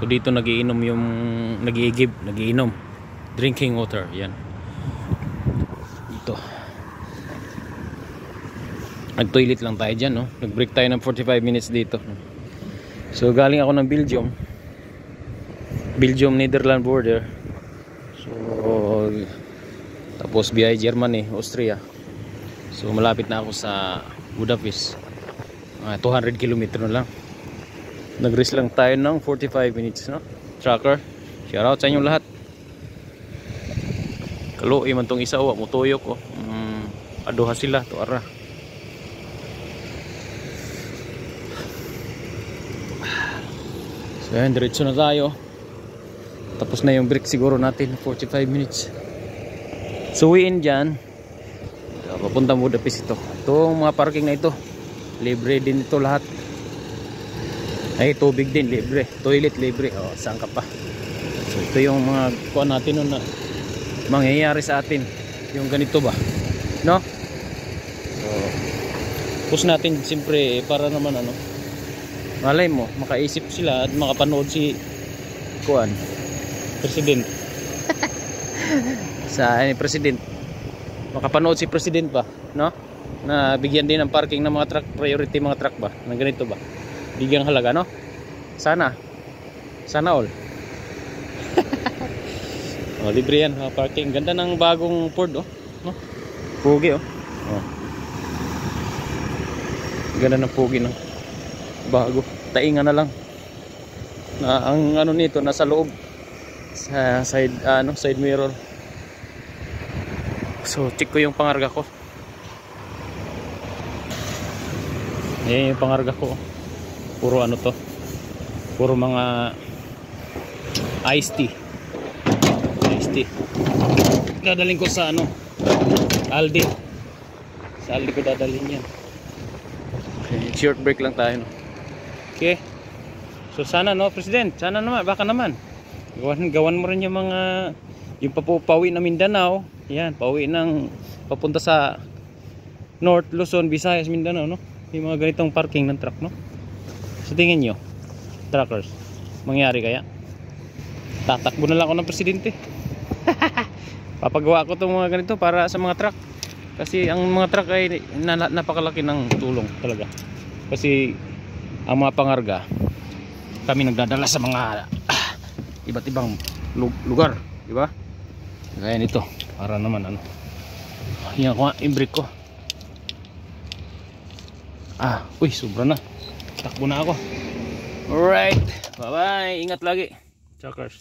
So dito nagiinom yung nagiinom drinking water. Yan. Ito. Nag-toilet lang tayo dyan, no? Nag-break tayo ng 45 minutes dito. So galing ako ng Belgium Netherlands border. So tapos biyahe Germany, Austria. So malapit na ako sa Budapest. 200 km na lang. Nag-rest lang tayo ng 45 minutes, no? Tracker, shout out sa inyong lahat. Kaluoy man tong isa, mutuyok ko. Aduha sila to ara. So yan, diretso na tayo. Tapos na yung break siguro natin, 45 minutes. So uwiin dyan, papunta Budapest ito. Itong mga parking na ito, libre din ito lahat. Ay, tubig din libre, toilet libre. Saan ka pa? So ito yung mga kuha natin na mangyayari sa atin. Yung ganito ba, no? So push natin siyempre para naman ano, malay mo makaisip sila at makapanood si kuan president sa president, makapanood si president ba, no? Na bigyan din ng parking ng mga truck, priority mga truck ba, ng ganito ba, bigyang halaga, no? Sana all. Libre yan, parking. Ganda ng bagong Ford, no? Pugi, ganda ng pugi, no? Bago, tainga na lang na ang ano nito nasa loob sa side mirror. So check ko yung pangarga ko. Yung pangarga ko puro ano to, puro mga iced tea. Dadaling ko sa Aldi. Sa Aldi ko dadalhin yan. Okay, short break lang tayo, no? Okay. So sana, no, President, sana naman, baka naman gawan mo rin yung mga yung pauwi na Mindanao. Yan, pauwi ng papunta sa North Luzon, Visayas, Mindanao, no? Yung mga ganitong parking ng truck, no? So tingin nyo, truckers, mangyari kaya? Tatakbo na lang ako ng presidente. Papagawa ko itong mga ganito para sa mga truck. Kasi ang mga truck ay napakalaki ng tulong talaga. Kasi ang mga pangarga, kami nagdadala sa mga iba't ibang lugar, di ba? Kaya nito, para naman ano. Yan ko nga, i-brake ko. Uy, sobra na. Takbo na ako. Alright, bye bye, ingat lagi, truckers.